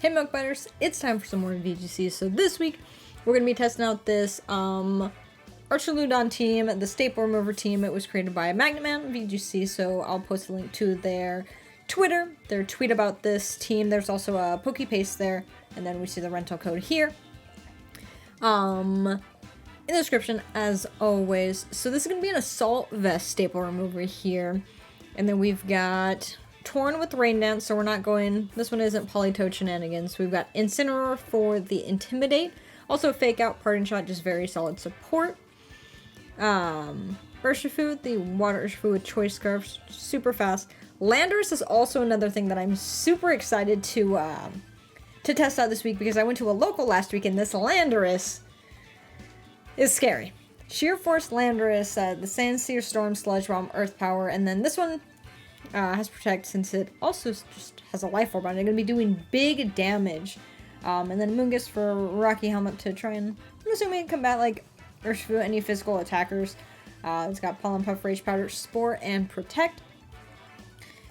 Hey Milk Biters, it's time for some more VGC. So this week, we're going to be testing out this Archudon team, the Staple Remover team. It was created by Magnet Man VGC, so I'll post a link to their Twitter, their tweet about this team. There's also a PokePaste there, and then we see the rental code here. In the description, as always. So this is going to be an Assault Vest Staple Remover here. And then we've got Torn with Rain Dance, so we're not going... This one isn't Politoed Shenanigans. We've got Incineroar for the Intimidate. Also Fake Out, Parting Shot, just very solid support. Urshifu, the Water Urshifu with Choice Scarf, super fast. Landorus is also another thing that I'm super excited to test out this week, because I went to a local last week, and this Landorus is scary. Sheer Force Landorus, the Sandseer, Storm, Sludge Bomb, Earth Power, and then this one has Protect, since it also just has a Life Orb on it. It's going to be doing big damage. And then Moongus for Rocky Helmet to try and, I'm assuming, combat like Urshifu, any physical attackers. It's got Pollen Puff, Rage Powder, Spore, and Protect.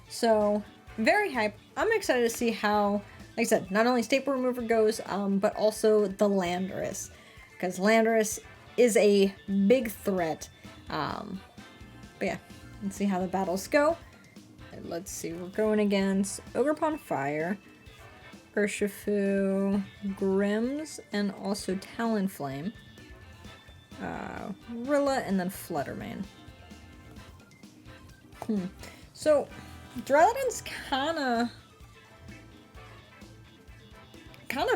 So, very hype. I'm excited to see how, like I said, not only Staple Remover goes, but also the Landorus. Because Landorus is a big threat. But yeah, let's see how the battles go. And let's see, we're going against Ogerpon Fire, Urshifu, Grims, and also Talonflame, Rilla, and then Fluttermane. So, Duraludon's kinda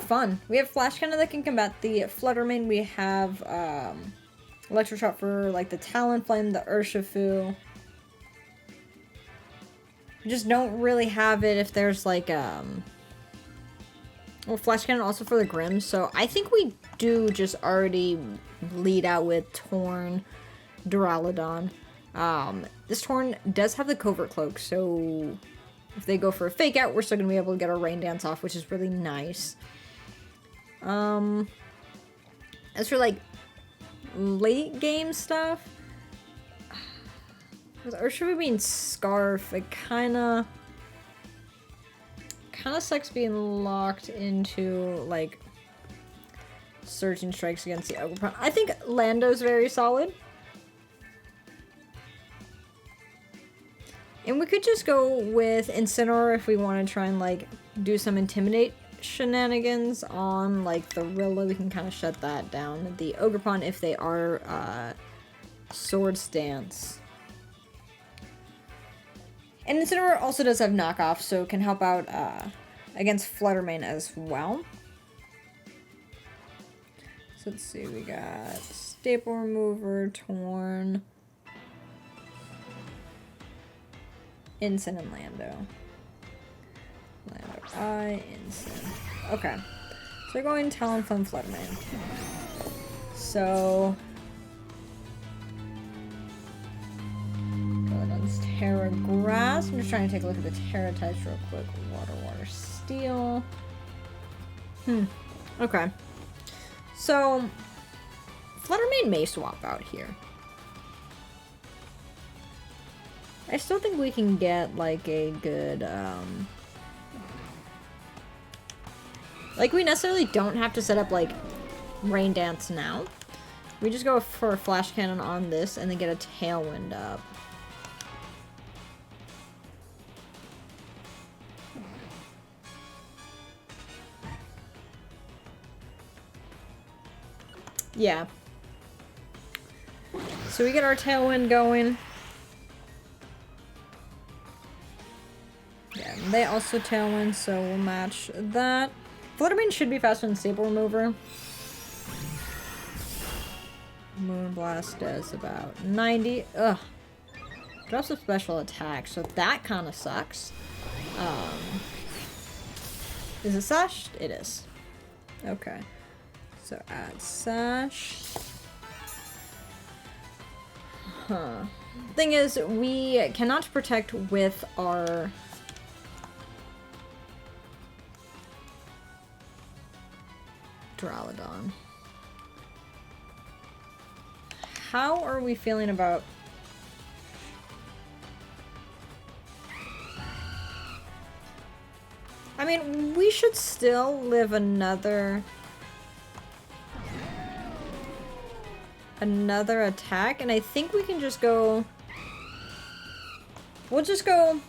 fun. We have Flash Cannon that can combat the Fluttermane. We have Electroshot for like the Talonflame, the Urshifu. We just don't really have it if there's like well, Flash Cannon also for the Grimm. So I think we do just already lead out with Torn Duraludon. This Torn does have the Covert Cloak, so if they go for a Fake Out, we're still going to be able to get our Rain Dance off, which is really nice. As for, like, late game stuff, with Urshifu being Scarf, it kind of sucks being locked into, like, Surging Strikes against the Ogerpon. I think Lando's very solid. And we could just go with Incineroar if we want to try and, like, do some Intimidate shenanigans on, like, the Rilla. We can kind of shut that down. The Ogerpon, if they are, Swords Dance. And Incineroar also does have knockoff, so it can help out, against Fluttermane as well. So let's see, we got Staple Remover, Torn, Incin, and Lando. Lando I, Incin. Okay. So we're going Talonflame, Fluttermane. So Duraludon's Terra Grass. I'm just trying to take a look at the Terra types real quick. Water, Steel. Okay. So Fluttermane may swap out here. I still think we can get, like, a good, like, we necessarily don't have to set up, like, Rain Dance now. We just go for a Flash Cannon on this and then get a Tailwind up. Yeah. So we get our Tailwind going. Yeah, they also Tailwind, so we'll match that. Fluttermane should be faster than Staple Remover. Moonblast does about 90. Ugh. Drops a special attack, so that kind of sucks. Is it sashed? It is. Okay. So add sash. Thing is, we cannot protect with our Duraludon. How are we feeling about... I mean, mean, we should still live another attack, and I think we can just go... We'll just go...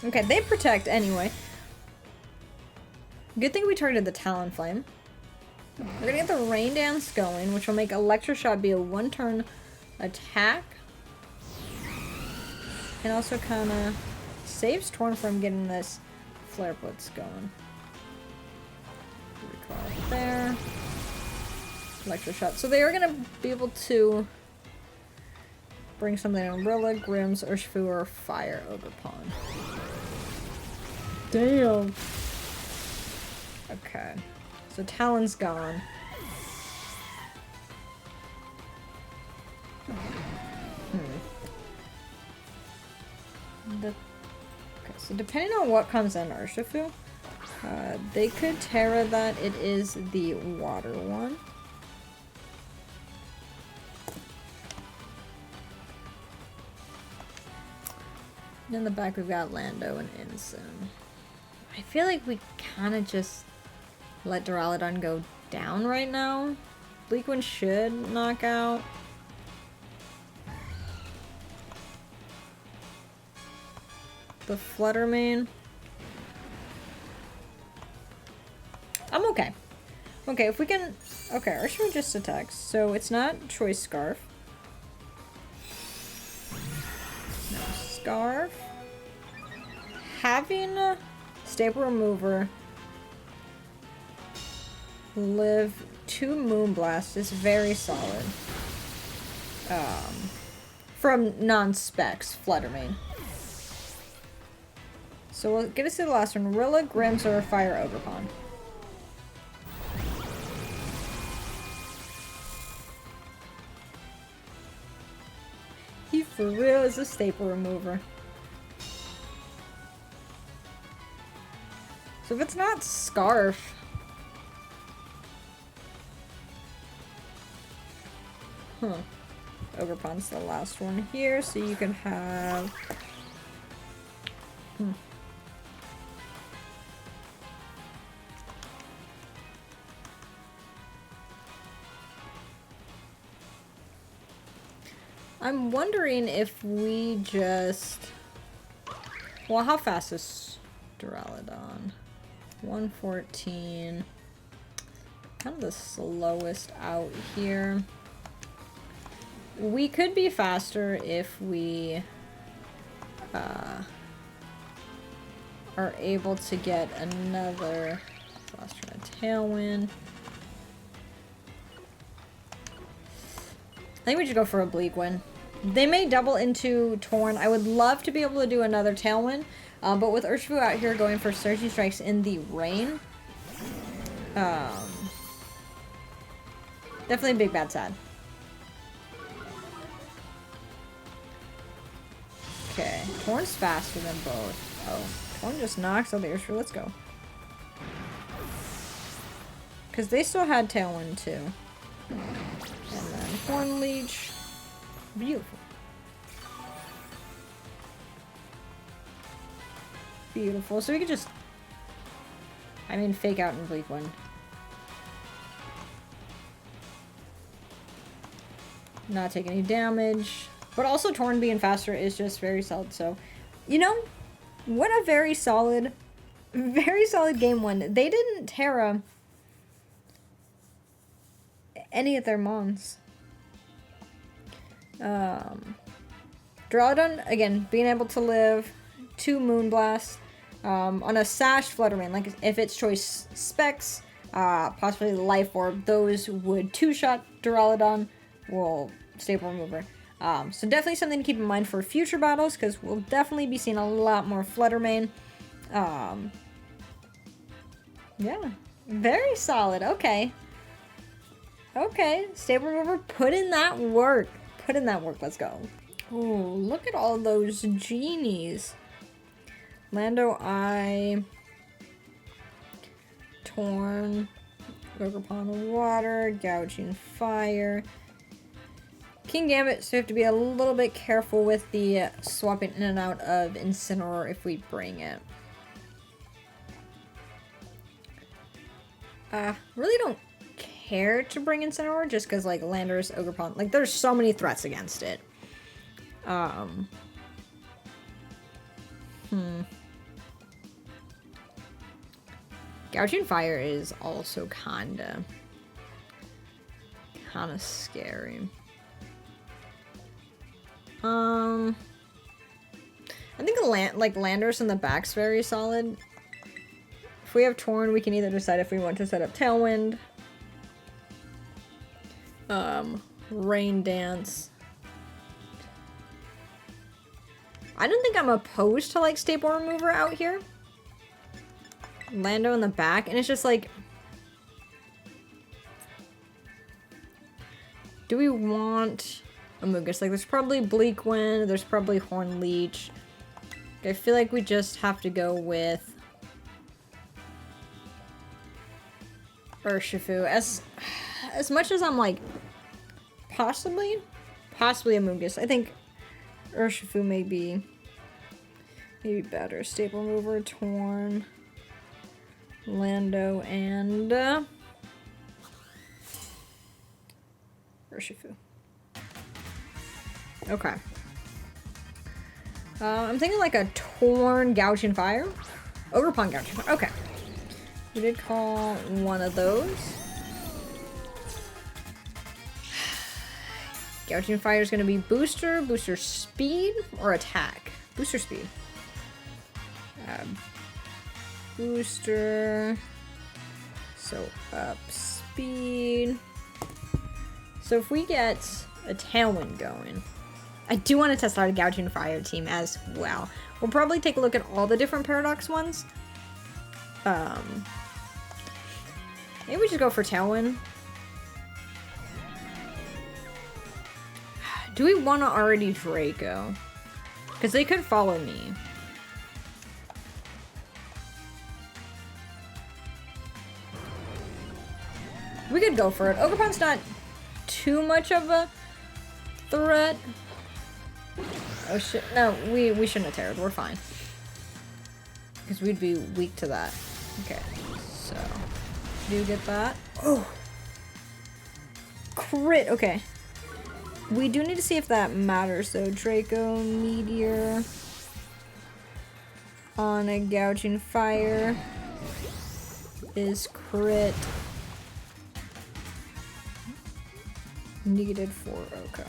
Okay, they protect anyway. Good thing we targeted the Talonflame. We're gonna get the Rain Dance going, which will make Electroshot be a one-turn attack. And also kind of saves Torn from getting this Flare Blitz going. Recall there. Electroshot. So they are gonna be able to bring something on Rilla, Grims, Urshifu, or Fire Ogerpon. Damn. Okay. So Talon's gone. Okay, so depending on what comes in Urshifu, they could Terra that. It is the water one. In the back we've got Lando and Ensign. I feel like we kind of just let Duraludon go down right now. Bleakwind should knock out. The Fluttermane. I'm okay. Okay, if we can... Okay, Urshifu just attacks, so it's not Choice Scarf. No, Scarf. Having a Staple Remover live 2 Moonblast is very solid. From non-specs Fluttermane. So we'll get us to the last one. Rilla, Grims, or Fire Ogerpon. He for real is a Staple Remover. So if it's not Scarf... Huh. Ogerpon's the last one here, so you can have... I'm wondering if we just... Well, how fast is Duraludon? 114. Kind of the slowest out here. We could be faster if we are able to get another... Last turn of Tailwind. I think we should go for a Bleakwind. They may double into Torn. I would love to be able to do another Tailwind, but with Urshifu out here going for Surging Strikes in the rain, definitely big bad sad. Okay, Torn's faster than both. Oh, Torn just knocks out the Urshifu. Let's go. Because they still had Tailwind too. And then Horn Leech. Beautiful. Beautiful. So we could just... I mean, fake out in Bleakwind. Not take any damage. But also Torn being faster is just very solid. So, you know, what a very solid game one. They didn't Terra any of their mons. Duraludon, again, being able to live 2 Moonblast on a Sash Fluttermane. Like, if it's Choice Specs, possibly the Life Orb, those would 2-shot Duraludon, will Staple Remover. So definitely something to keep in mind for future battles, because we'll definitely be seeing a lot more Fluttermane. Yeah, very solid. Okay. Okay, Staple Remover, put in that work. Put in that work, let's go. Oh, look at all those genies. Lando Eye. Torn. Ogerpon Water. Gouging Fire. King Gambit, so we have to be a little bit careful with the swapping in and out of Incineroar if we bring it. Really don't care to bring Incineroar just because, like, Landorus, Ogerpon, like, there's so many threats against it. Gouging Fire is also kinda scary. I think Landorus in the back's very solid. If we have Torn, we can either decide if we want to set up Tailwind, Rain Dance. I don't think I'm opposed to, like, Staple Remover out here. Lando in the back, and it's just like, do we want Amoonguss? Like, there's probably Bleak Wind, there's probably Horn Leech. I feel like we just have to go with Urshifu. As much as I'm like, possibly Amoonguss. I think Urshifu may be better. Staple Remover, Torn, Lando, and Urshifu. Okay. I'm thinking like a Torn Gouging Fire. Ogerpon Gouging Fire. Okay. We did call one of those. Gouging Fire is going to be Booster Speed, or Attack? Booster Speed. Booster. So up speed. So if we get a Tailwind going, I do want to test out a Gouging Fire team as well. We'll probably take a look at all the different Paradox ones. Maybe we just go for Tailwind. Do we want to already Draco? Because they could follow me. We could go for it. Ogerpon's not too much of a threat. Oh shit. No, we shouldn't have terrored. We're fine. Because we'd be weak to that. Okay, so do get that. Oh! Crit! Okay. We do need to see if that matters though. Draco, Meteor on a Gouging Fire is crit. -4, okay.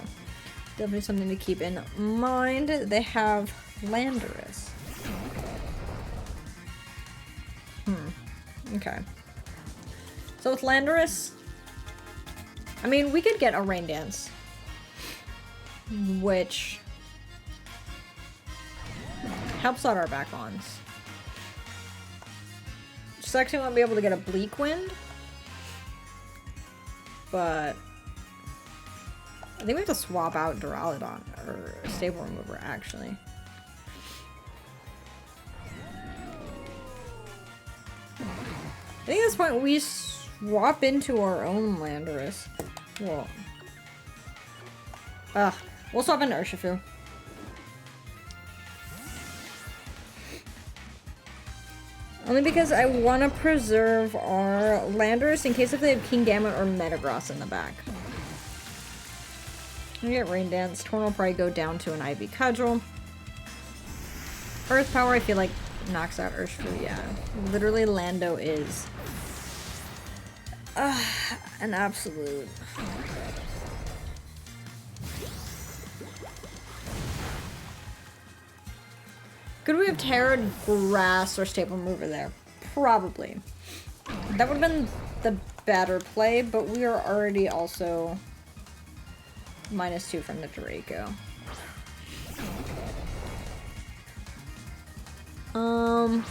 Definitely something to keep in mind. They have Landorus. Okay. So with Landorus, I mean, we could get a Rain Dance, which helps out our back lawns. Sucks we won't be able to get a Bleak Wind, but I think we have to swap out Duraludon, or Staple Remover, actually. I think at this point we swap into our own Landorus. Well, we'll swap into Urshifu. Only because I want to preserve our Landorus in case if they have Kingambit or Metagross in the back. We get Rain Dance. Torn will probably go down to an Ivy Cudgel. Earth Power, I feel like, knocks out Urshifu. Yeah. Literally, Lando is an absolute. Could we have terrored Grass or Staple Remover there? Probably. That would have been the better play, but we are already also -2 from the Draco. So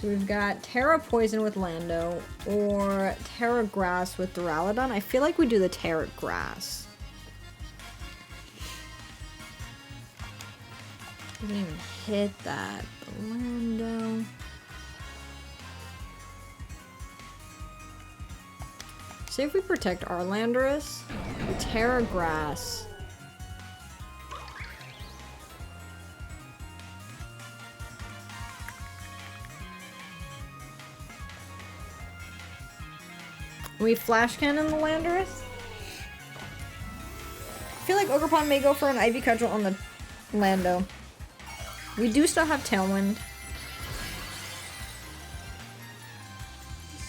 we've got Terra Poison with Lando or Terra Grass with Duraludon. I feel like we do the Terra Grass. Didn't even hit that. Lando. See if we protect our Landorus. We Terra Grass. We flash cannon the Landorus. I feel like Ogerpon may go for an Ivy Cudgel on the Lando. We do still have Tailwind.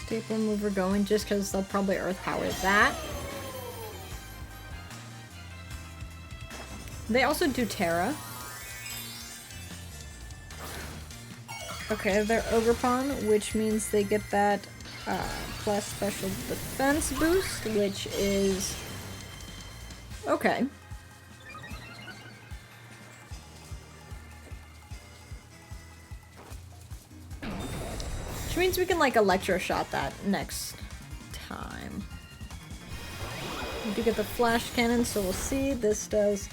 Staple Mover going just because they'll probably Earth Power that. They also do Terra. Okay, they're Ogerpon, which means they get that plus special defense boost, which is okay. Which means we can like Electroshock that next time. We do get the Flash Cannon, so we'll see. This does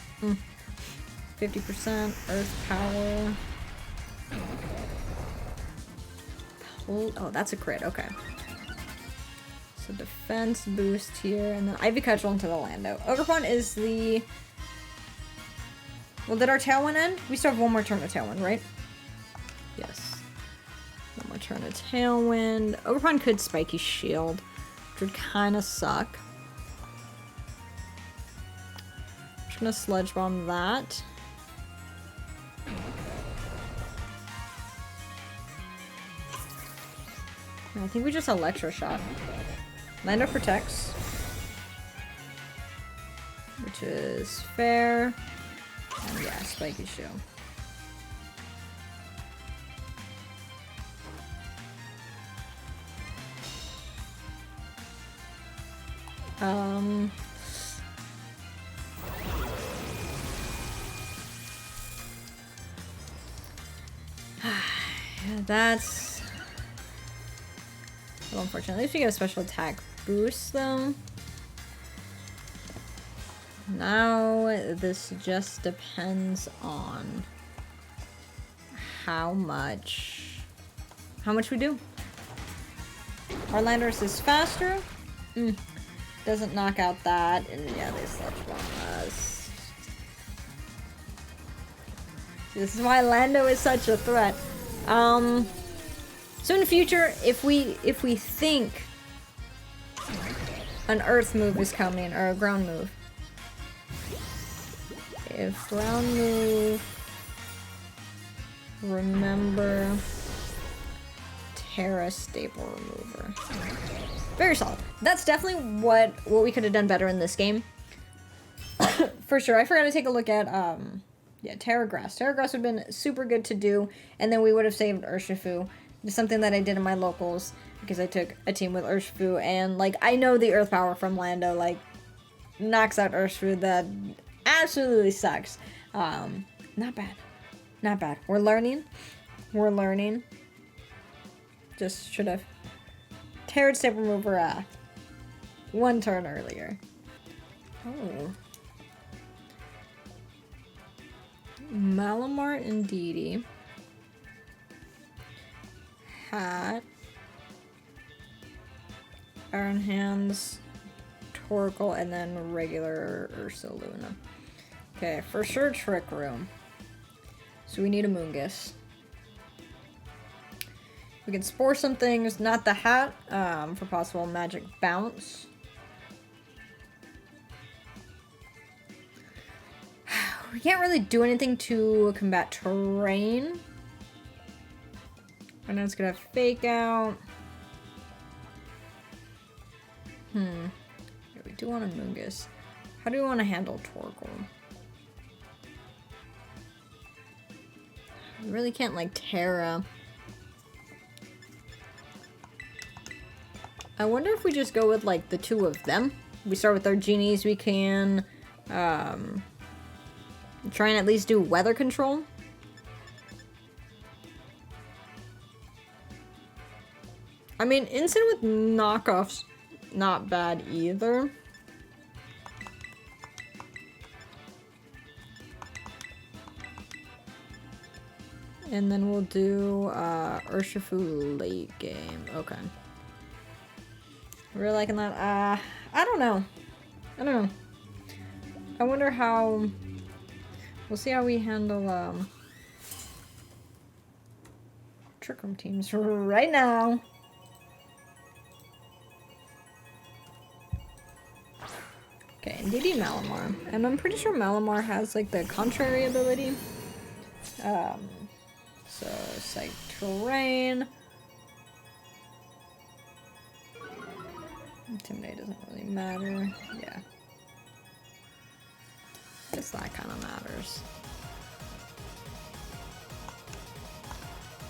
50% Earth Power. Oh, that's a crit. Okay. So defense boost here, and then Ivy Cudgel into the Lando. Ogerpon is the... Well, did our Tailwind end? We still have one more turn of Tailwind, right? Yes. One more turn of Tailwind. Ogerpon could Spiky Shield, which would kind of suck. I'm just gonna Sludge Bomb that. I think we just Electroshock. Lando protects, which is fair. And yeah, Spiky Shield. That's unfortunate. At least we get a special attack boost though. Now this just depends on how much we do. Our Landorus is faster. Doesn't knock out that, and yeah, they Sludge Bomb us. This is why Lando is such a threat. So in the future, if we think an Earth move is coming, or a ground move. If ground move, remember Terra Staple Remover. Very solid. That's definitely what we could have done better in this game. For sure. I forgot to take a look at yeah, Terra Grass. Terra Grass would have been super good to do, and then we would have saved Urshifu. It's something that I did in my locals because I took a team with Urshifu, and like I know the Earth Power from Lando like knocks out Urshifu. That absolutely sucks. Not bad. Not bad. We're learning. We're learning. Just should have Terra Staple Remover one turn earlier. Oh. Malamar and Didi. Hat. Iron Hands. Torkoal, and then regular Ursaluna. Okay, for sure Trick Room. So we need a Moongus. We can Spore some things, not the hat, for possible Magic Bounce. We can't really do anything to combat terrain. I know it's gonna Fake Out. Yeah, we do want a Moongus. How do we want to handle Torkoal? We really can't like Terra. I wonder if we just go with like the two of them. We start with our genies. We can try and at least do weather control. I mean, instant with knockoffs, not bad either. And then we'll do Urshifu late game. Okay. Really liking that. I don't know. I don't know. I wonder how... We'll see how we handle Trick Room teams right now. Indeed Malamar. And I'm pretty sure Malamar has like the contrary ability. So Psych Terrain. Intimidate doesn't really matter. Yeah. Guess that kind of matters.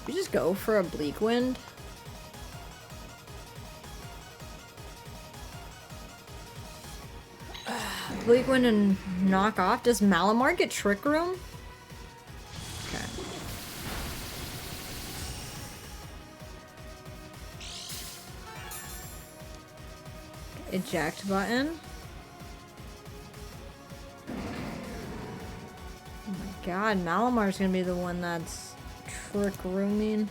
We just go for a Bleak Wind. Bleak Wind and knock off. Does Malamar get Trick Room? Okay. Eject button. Oh my god, Malamar's gonna be the one that's Trick Rooming.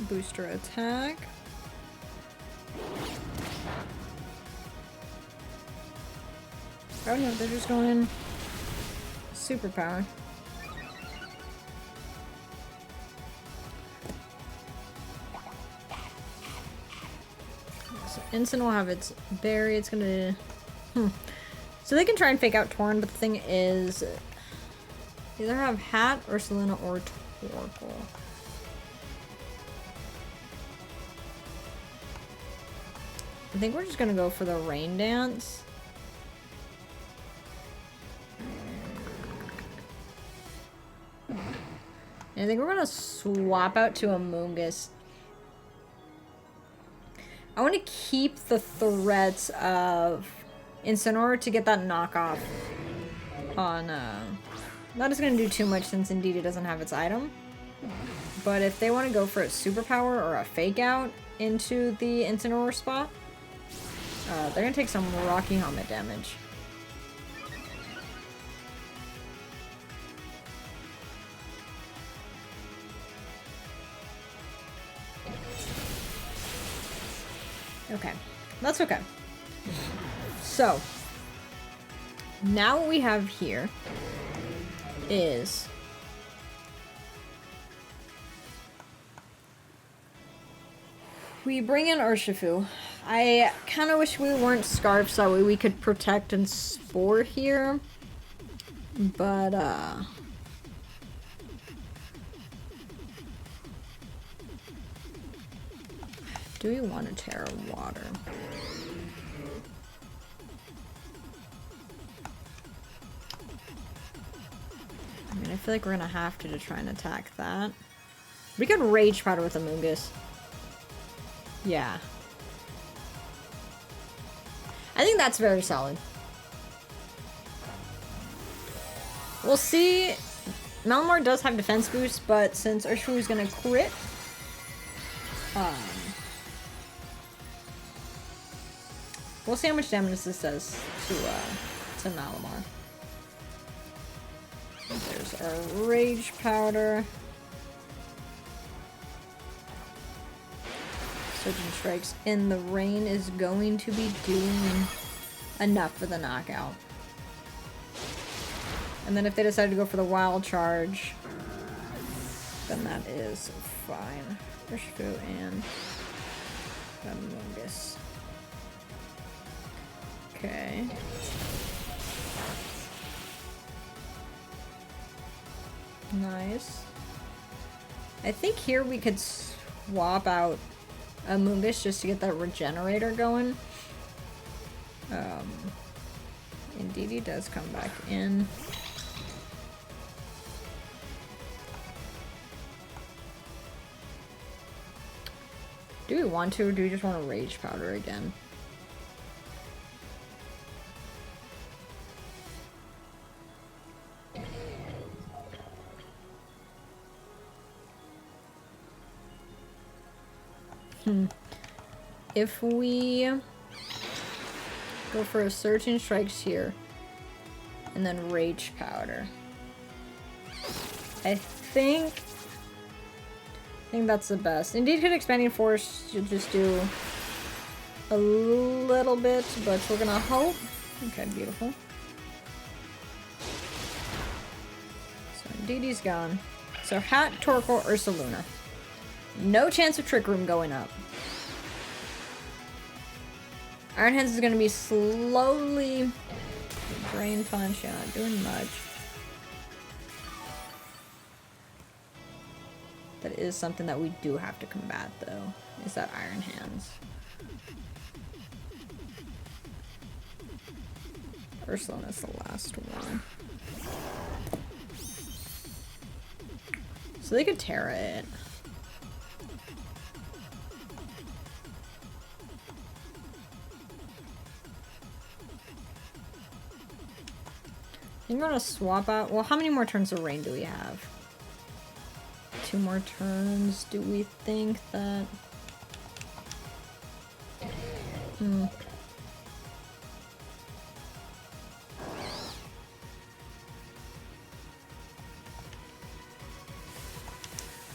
Booster attack. Oh no, they're just going superpower. So Instant will have its berry. It's gonna. So they can try and fake out Torn, but the thing is, either have Hat, Ursaluna, or Torkoal. I think we're just gonna go for the Rain Dance. And I think we're gonna swap out to a Moongus. I want to keep the threats of Incineroar to get that knockoff on, That is gonna do too much since indeed it doesn't have its item. But if they want to go for a superpower or a fake out into the Incineroar spot, they're gonna take some Rocky Helmet damage. Okay, that's okay. So, now what we have here is we bring in Urshifu. I kind of wish we weren't Scarf so that way we could protect and Spore here. But, do we want to Terra Water? I mean, I feel like we're gonna have to try and attack that. We could Rage Powder with a Moongus. Yeah. I think that's very solid. We'll see. Malamar does have defense boost, but since Urshifu is gonna crit, we'll see how much damage this does to Malamar. There's our Rage Powder. Surging Strikes in the rain is going to be doing enough for the knockout. And then if they decide to go for the Wild Charge, then that is fine. Urshifu and Amogus. Okay. Nice. I think here we could swap out Amogus just to get that Regenerator going. Indeed, he does come back in. Do we want to, or do we just want to Rage Powder again? If we go for a Surging Strikes here, and then Rage Powder, I think that's the best. Indeed, could Expanding Force should just do a little bit, but we're gonna hope. Okay, beautiful. So Indeed, he's gone. So Hat, Torkoal, Ursaluna. No chance of Trick Room going up. Iron Hands is going to be slowly... Drain Punch, yeah, not doing much. That is something that we do have to combat, though, is that Iron Hands. Ursaluna's the last one. So they could Terra it. I think we're gonna swap out. Well, how many more turns of rain do we have? 2 more turns. Do we think that...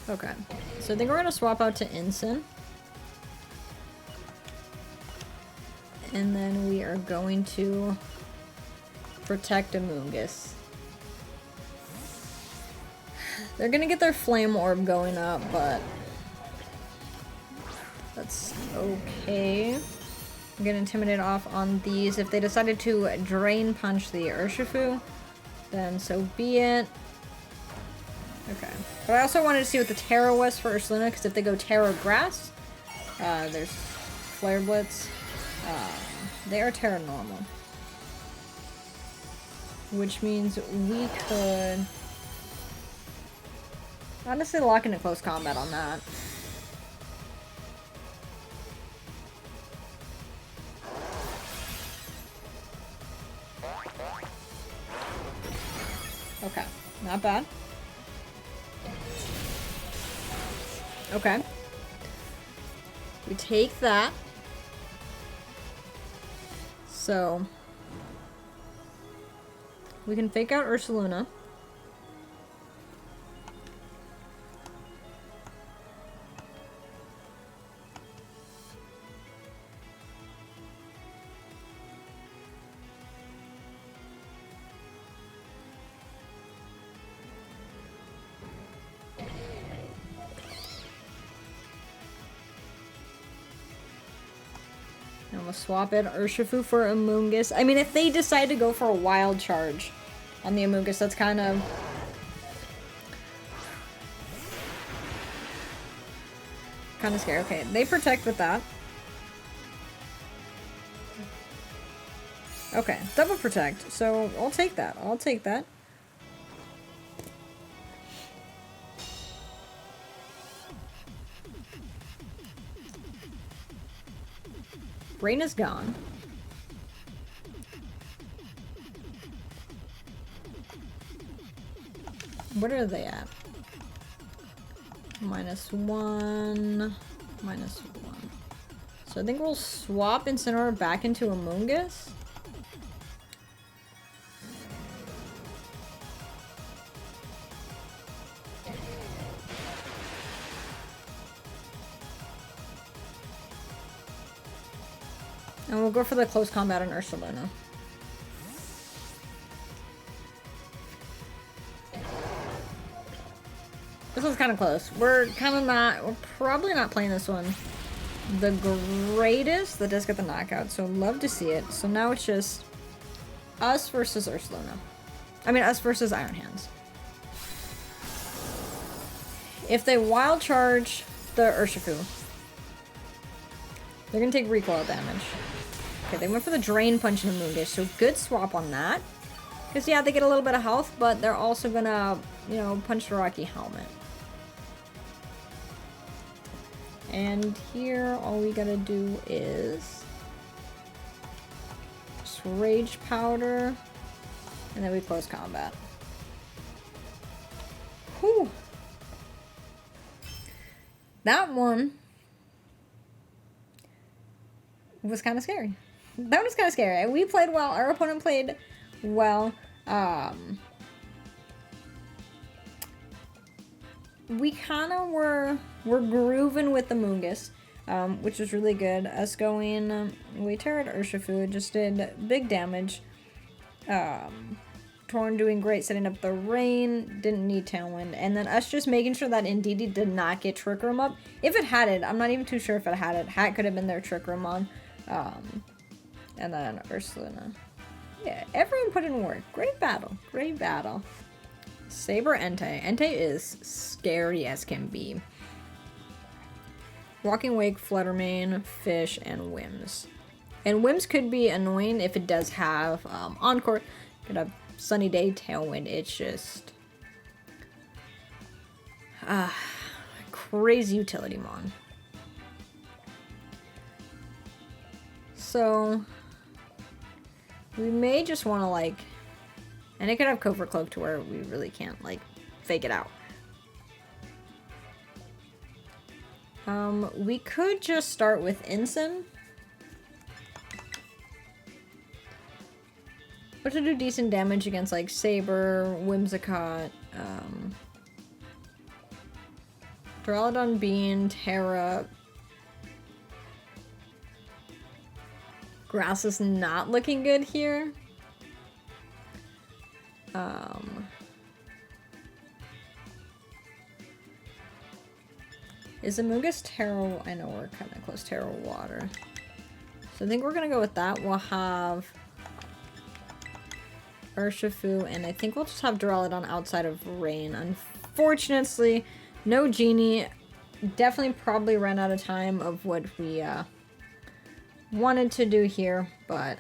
Okay, so I think we're gonna swap out to Ensign. And then we are going to protect Amoonguss. They're gonna get their flame orb going up, but that's okay. I'm gonna intimidate off on these. If they decided to drain punch the Urshifu, then so be it. Okay. But I also wanted to see what the Terra was for Ursaluna, because if they go Terra Grass, there's Flare Blitz. They are Terra Normal. Which means we could honestly lock into close combat on that. Okay, not bad. Okay. We take that. So we can fake out Ursaluna. And we'll swap in Urshifu for Amoonguss. I mean, if they decide to go for a wild charge on the Amoonguss, that's kind of... scary. Okay, they protect with that. Okay, double protect. So, I'll take that. I'll take that. Rain is gone. What are they at? -1, -1. So I think we'll swap Incineroar back into Amoonguss. And we'll go for the close combat on Ursaluna. This one's kind of close. We're probably not playing this one the greatest. That does get the knockout, so love to see it. So now it's just us versus Ursaluna. I mean, us versus Iron Hands. If they wild charge the Urshifu, they're gonna take recoil damage. Okay, they went for the Drain Punch in the Amoonguss, so good swap on that. Because, yeah, they get a little bit of health, but they're also gonna, you know, punch the Rocky Helmet. And here, all we gotta do is just Rage Powder, and then we close combat. Whew! That one was kind of scary. That was kind of scary. We played well. Our opponent played well. We kind of were grooving with the Amoonguss, which was really good. Us going, we terrored Urshifu, just did big damage. Archudon doing great, setting up the rain. Didn't need Tailwind. And then us just making sure that Indeedee did not get Trick Room up. If it had it, I'm not even too sure if it had it. Hat could have been their Trick Room on. And then Ursaluna. Yeah, everyone put in work. Great battle. Great battle. Saber Entei. Entei is scary as can be. Walking Wake, Fluttermane, Fish, and Whims. And Whims could be annoying if it does have Encore. Could have Sunny Day, Tailwind. It's just crazy utility mon. So we may just want to like, and it could have Covert Cloak to where we really can't like fake it out. We could just start with Ensign. But to do decent damage against like Saber, Whimsicott, Duraludon Bean, Terra. Grass is not looking good here. Is Amoonguss Terra? I know we're kind of close. Terra Water. So I think we're gonna go with that. We'll have Urshifu, and I think we'll just have Duraludon outside of Rain. Unfortunately, no Genie. Definitely probably ran out of time of what we wanted to do here, but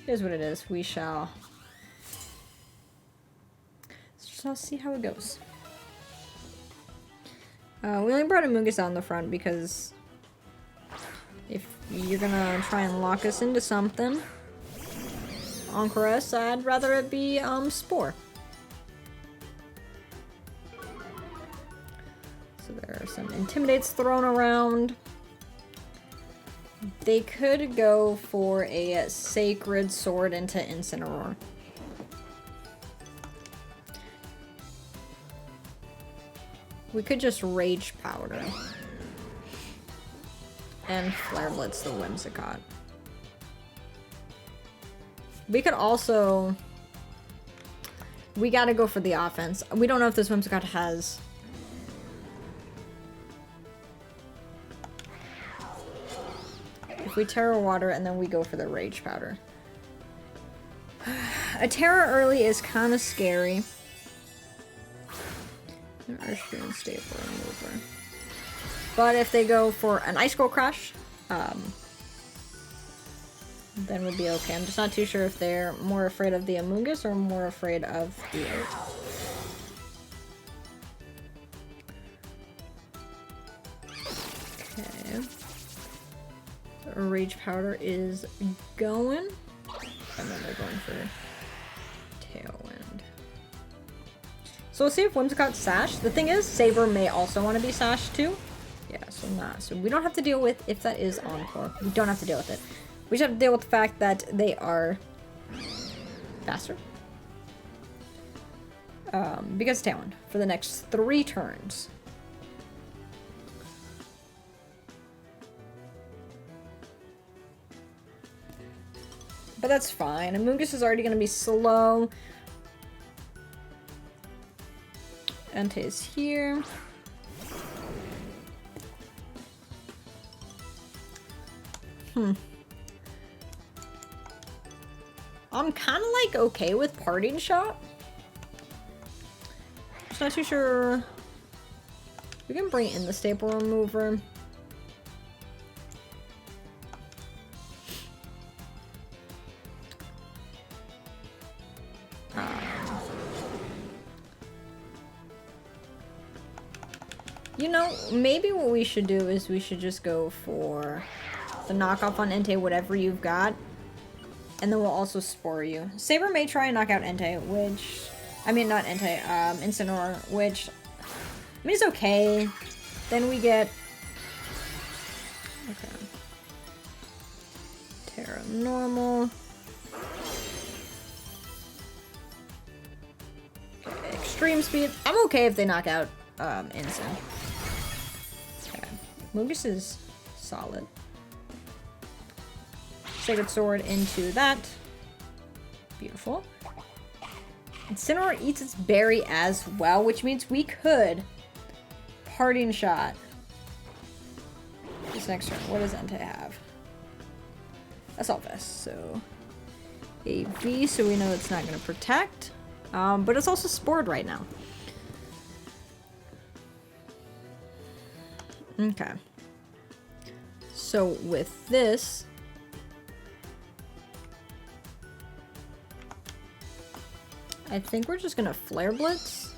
it is what it is. We shall see how it goes. We only brought Amoonguss out in the front because if you're gonna try and lock us into something, Encore us, I'd rather it be Spore. So there are some Intimidates thrown around. They could go for a Sacred Sword into Incineroar. We could just Rage Powder. And Flare Blitz the Whimsicott. We could also... We gotta go for the offense. We don't know if this Whimsicott has... If we Terra Water and then we go for the Rage Powder. A Terra early is kind of scary. Archudon Staple Remover. But if they go for an Ice Cold Crash, then we'll be okay. I'm just not too sure if they're more afraid of the Amoonguss or more afraid of the Art. Okay. A Rage Powder is going. And then they're going for Tailwind. So we'll see if Whimsicott's Sash. The thing is, Saber may also want to be Sash too. Yeah, so not. So we don't have to deal with if that is Encore. We don't have to deal with it. We just have to deal with the fact that they are faster. Because Tailwind for the next 3 turns. But that's fine. Amoonguss is already going to be slow. Entei's here. I'm kind of like okay with Parting Shot. Just not too sure. We can bring in the Staple Remover. You know, maybe what we should do is we should just go for the knockoff on Entei, whatever you've got. And then we'll also Spore you. Saber may try and knock out Entei, which... I mean, not Entei, Incineroar, which... I mean, it's okay. Then we get... Okay. Terra Normal. Okay, Extreme Speed. I'm okay if they knock out Incin. Okay. Amoonguss is solid. Sacred Sword into that. Beautiful. Incineroar eats its berry as well, which means we could Parting Shot. This next turn, what does Entei have? Assault Vest, so AV, so we know it's not going to protect. But it's also spored right now. Okay. So with this, I think we're just gonna Flare Blitz.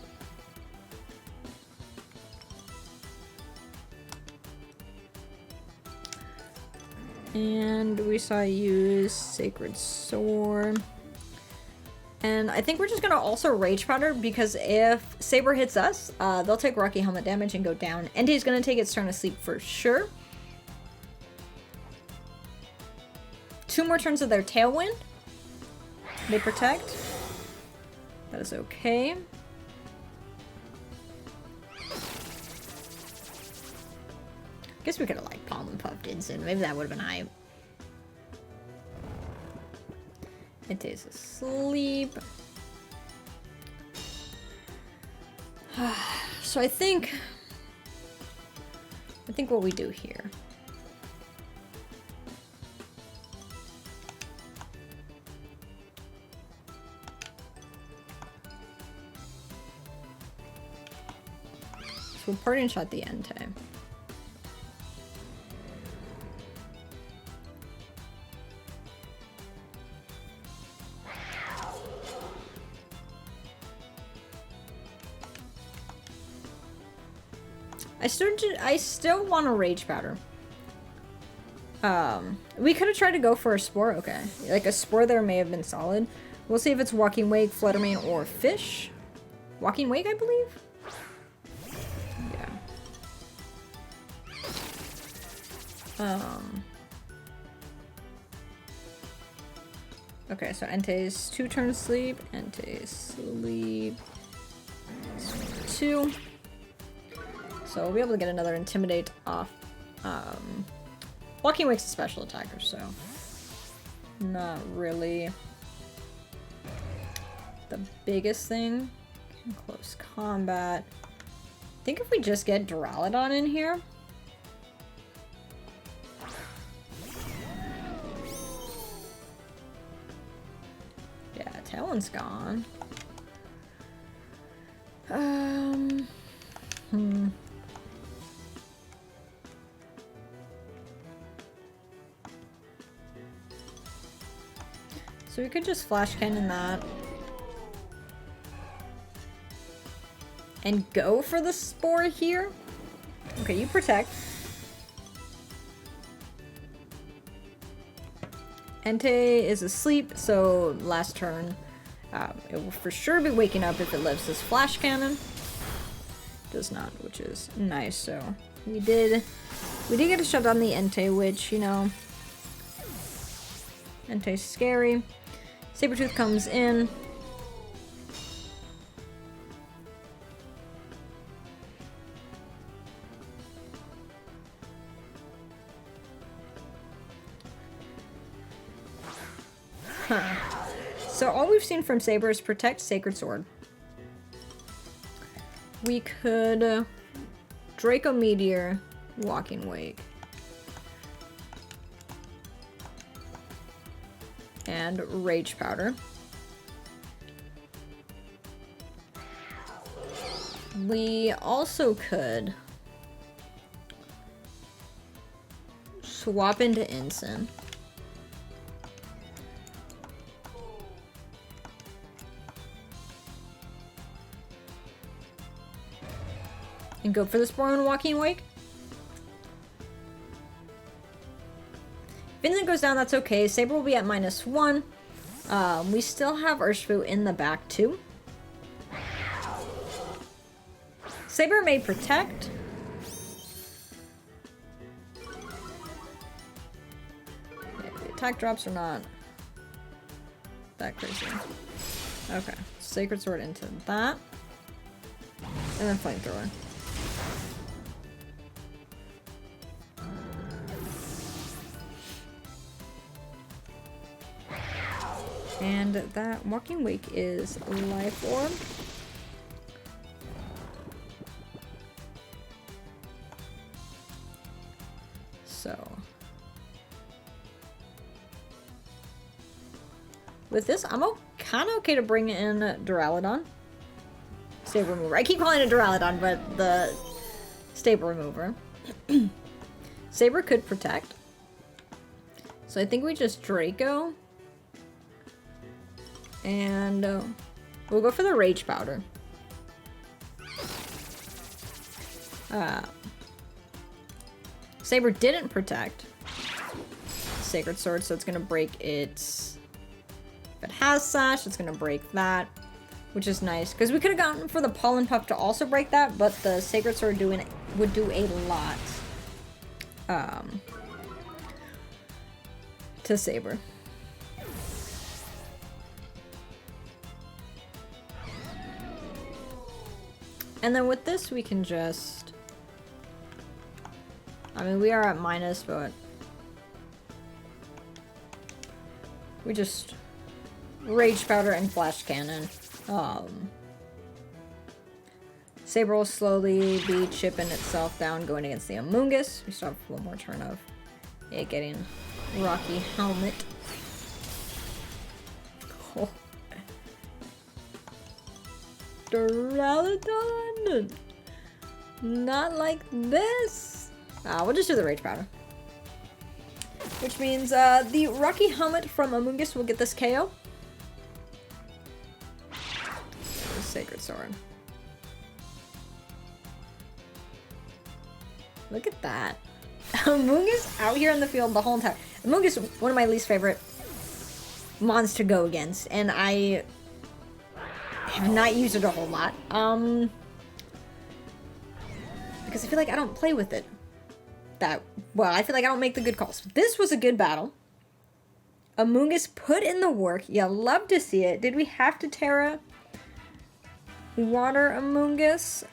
And we saw use Sacred Sword. And I think we're just gonna also Rage Powder because if Saber hits us, they'll take Rocky Helmet damage and go down. Entei's gonna take its turn to sleep for sure. 2 more turns of their Tailwind. They protect. That is okay. Guess we could have like Palm and Puffed Instant. Maybe that would have been hype. Entei's asleep. So I think what we do here. So we'll Parting Shot the Entei. I still want a Rage Powder. We could have tried to go for a Spore. Okay. Like a Spore there may have been solid. We'll see if it's Walking Wake, Fluttermane, or Fish. Walking Wake, I believe? Yeah. Okay, so Entei's 2 turns sleep. Entei sleep. 2. So we'll be able to get another Intimidate off. Walking Wake's a special attacker, so not really the biggest thing. In close combat. I think if we just get Duraludon in here. Yeah, Talon's gone. So we could just Flash Cannon that. And go for the Spore here. Okay, you protect. Entei is asleep, so last turn it will for sure be waking up if it lives this Flash Cannon. Does not, which is nice. So we did get to shut down the Entei, which, you know, Entei's scary. Sabertooth comes in. So all we've seen from Saber is protect, Sacred Sword. We could Draco Meteor, Walking Wake. And Rage Powder. We also could swap into Ensign. And go for the Spore and Walking Wake. Vincent goes down, that's okay. Saber will be at -1. We still have Urshifu in the back too. Saber may protect. Yeah, the attack drops are not that crazy. Okay, Sacred Sword into that. And then Flamethrower. And that Walking Wake is Life Orb. So with this, I'm kind of okay to bring in Duraludon. Staple Remover. I keep calling it Duraludon, but the Staple Remover. Saber could protect. So I think we just Draco. And we'll go for the Rage Powder. Saber didn't protect Sacred Sword, so it's gonna break its... If it has Sash, it's gonna break that, which is nice. Because we could have gotten for the Pollen Puff to also break that, but the Sacred Sword would do a lot to Saber. And then with this, we can just... I mean, we are at minus, but... we just... Rage Powder and Flash Cannon. Saber will slowly be chipping itself down, going against the Amoonguss. We still have one more turn of it getting Rocky Helmet. Oh. Duraludon! Not like this! We'll just do the Rage Powder. Which means the Rocky Helmet from Amoonguss will get this KO. Sacred Sword. Look at that. Amoonguss out here in the field the whole entire... Amoonguss is one of my least favorite mons to go against, and I have not used it a whole lot. Because I feel like I don't play with it that well. I feel like I don't make the good calls. This was a good battle. Amoonguss put in the work. You love to see it. Did we have to Terra Water Amoonguss?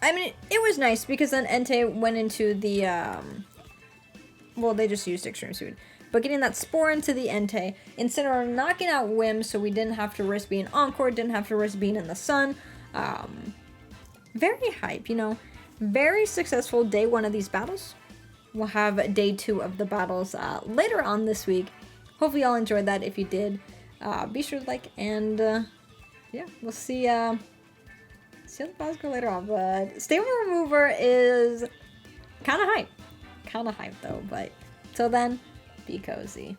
I mean, it was nice because then Entei went into the, well, they just used Extreme Speed. But getting that Spore into the Entei, instead of knocking out Whim, so we didn't have to risk being Encore, didn't have to risk being in the sun. Very hype, you know. Very successful day one of these battles. We'll have day 2 of the battles later on this week. Hopefully y'all enjoyed that. If you did, be sure to like, and yeah, we'll see how the battles go later on. But Staple Remover is kind of hype. Kind of hype though, but till then, be cozy.